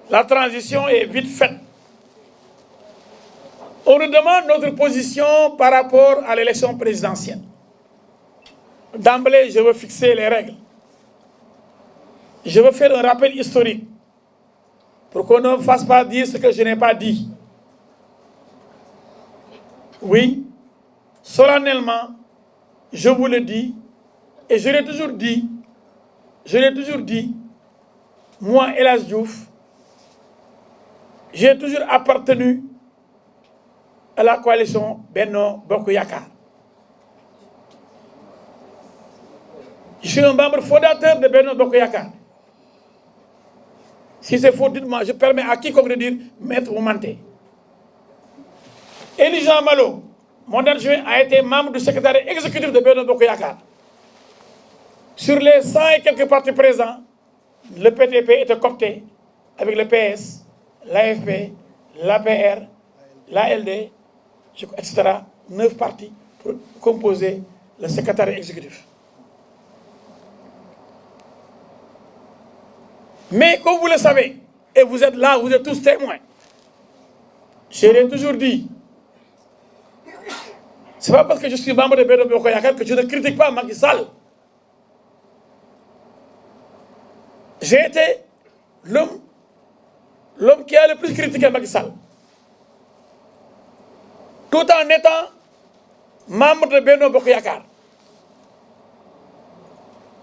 La transition est vite faite. On nous demande notre position par rapport à l'élection présidentielle. D'emblée, je veux fixer les règles. Je veux faire un rappel historique pour qu'on ne me fasse pas dire ce que je n'ai pas dit. Oui, solennellement, je vous le dis, et je l'ai toujours dit, moi, El Hadji Diouf, j'ai toujours appartenu à la coalition Benno Bokk Yakaar. Je suis un membre fondateur de Benno Bokk Yakaar. Si c'est faux, dites-moi, je permets à quiconque de dire maître ou menté. Élie Jean Malo, mon adjoint, a été membre du secrétariat exécutif de Benno Bokk Yakaar. Sur les 100 et quelques partis présents, le PTP était coopté avec le PS, l'AFP, l'APR, l'ALD, etc. 9 partis pour composer le secrétariat exécutif. Mais comme vous le savez, et vous êtes là, vous êtes tous témoins, je l'ai toujours dit, c'est pas parce que je suis membre de Benno Bokk Yakaar que je ne critique pas Macky Sall. J'ai été l'homme qui a le plus critiqué Macky Sall, tout en étant membre de Benno Bokk Yakaar.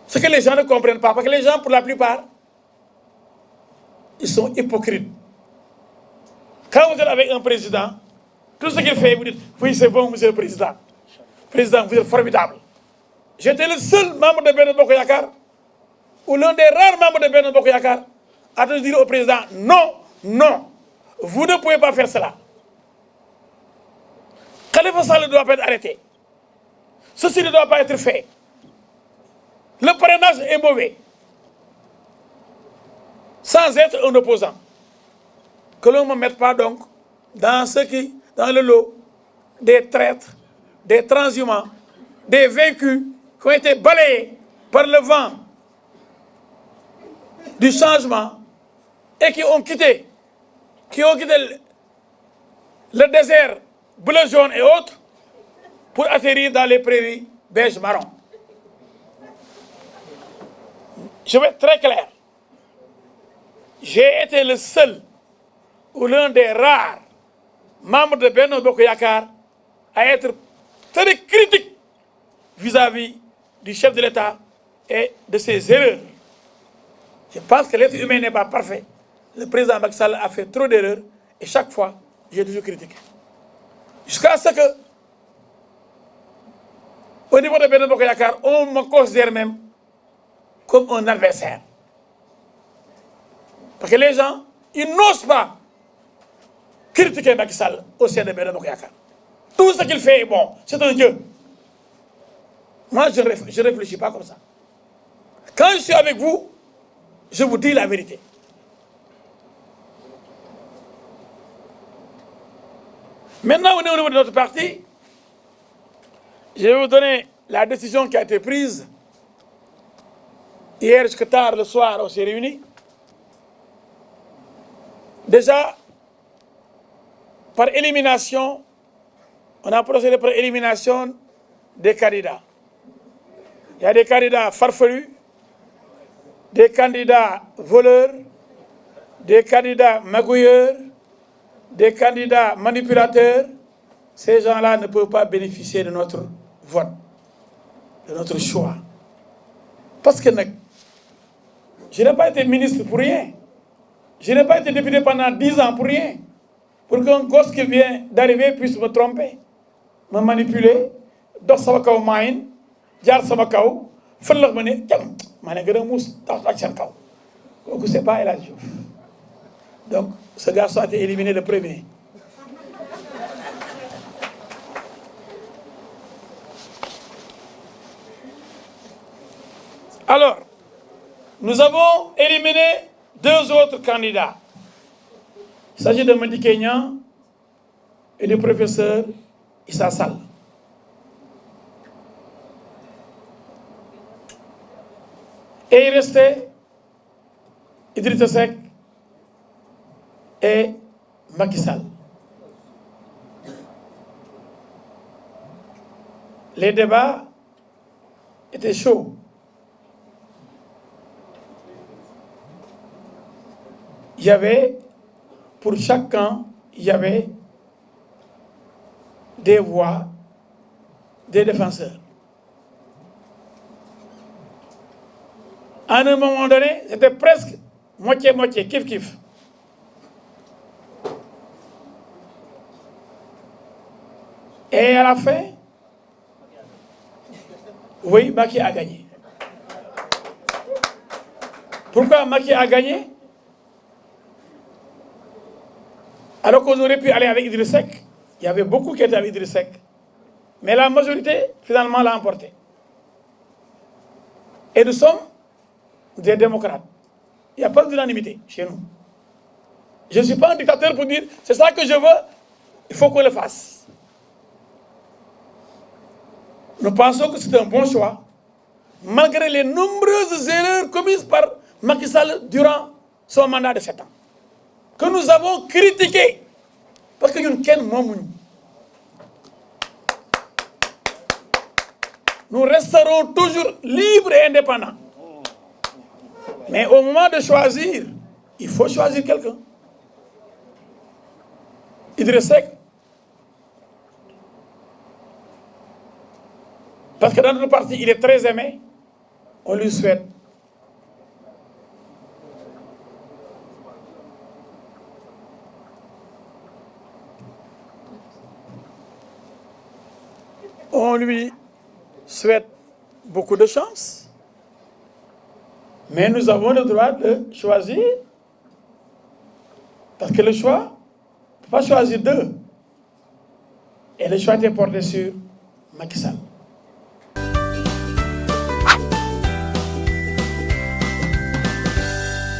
Ce que les gens ne comprennent pas, parce que les gens, pour la plupart, ils sont hypocrites. Quand vous êtes avec un président, tout ce qu'il fait, vous dites, oui, c'est bon, monsieur le président. Président, vous êtes formidable. J'étais le seul membre de Benno Bokk Yakaar, ou l'un des rares membres de Benno Bokk Yakaar, à te dire au président, non, non, vous ne pouvez pas faire cela. Khalifa Sall ne doit pas être arrêté. Ceci ne doit pas être fait. Le parrainage est mauvais. Sans être un opposant. Que l'on ne me mette pas donc dans le lot des traîtres, des transhumants, des vaincus qui ont été balayés par le vent du changement et qui ont quitté le désert bleu, jaune et autres pour atterrir dans les prairies beige marron. Je vais être très clair. J'ai été le seul ou l'un des rares membres de Benno Bokk Yakaar à être très critique vis-à-vis du chef de l'État et de ses erreurs. Je pense que l'être humain n'est pas parfait. Le président Macky Sall a fait trop d'erreurs et chaque fois, j'ai toujours critiqué. Jusqu'à ce que, au niveau de Benno Bokk Yakaar, on me considère même comme un adversaire. Parce que les gens, ils n'osent pas critiquer Macky Sall au sein de Benno Bokk Yakaar. Tout ce qu'il fait est bon, c'est un dieu. Moi, je ne réfléchis pas comme ça. Quand je suis avec vous, je vous dis la vérité. Maintenant, on est au niveau de notre parti. Je vais vous donner la décision qui a été prise. Hier, jusqu'à tard le soir, on s'est réunis. Déjà, par élimination, on a procédé par élimination des candidats. Il y a des candidats farfelus, des candidats voleurs, des candidats magouilleurs, des candidats manipulateurs. Ces gens-là ne peuvent pas bénéficier de notre vote, de notre choix. Parce que je n'ai pas été ministre pour rien. Je n'ai pas été député pendant 10 ans pour rien. Pour qu'un gosse qui vient d'arriver puisse me tromper, me manipuler, dox sama kaw maayin, jaar sama kaw, fëllax ma ne jam, maa ne gën a muus tax ak seen kaw. Kooku c'est pas El Hadji Diouf. Donc ce garçon a été éliminé le premier. Alors, nous avons éliminé 2 autres candidats. Il s'agit de Madické Niang et du professeur Issa Sall. Et il restait Idrissa Seck et Macky Sall. Les débats étaient chauds. Il y avait, pour chaque camp, il y avait des voix, des défenseurs. À un moment donné, c'était presque moitié-moitié, kiff-kiff. Et à la fin, oui, Macky a gagné. Pourquoi Macky a gagné? Alors qu'on aurait pu aller avec Idriss Seck. Il y avait beaucoup qui étaient avec Idriss Seck. Mais la majorité, finalement, l'a emporté. Et nous sommes des démocrates. Il n'y a pas d'unanimité chez nous. Je ne suis pas un dictateur pour dire, c'est ça que je veux, il faut qu'on le fasse. Nous pensons que c'est un bon choix, malgré les nombreuses erreurs commises par Macky Sall durant son mandat de 7 ans, que nous avons critiquées, parce que nous nous resterons toujours libres et indépendants. Mais au moment de choisir, il faut choisir quelqu'un. Idriss Seck, parce que dans notre parti, il est très aimé, on lui souhaite. On lui souhaite beaucoup de chance. Mais nous avons le droit de choisir. Parce que le choix, on ne peut pas choisir deux. Et le choix était porté sur Macky Sall.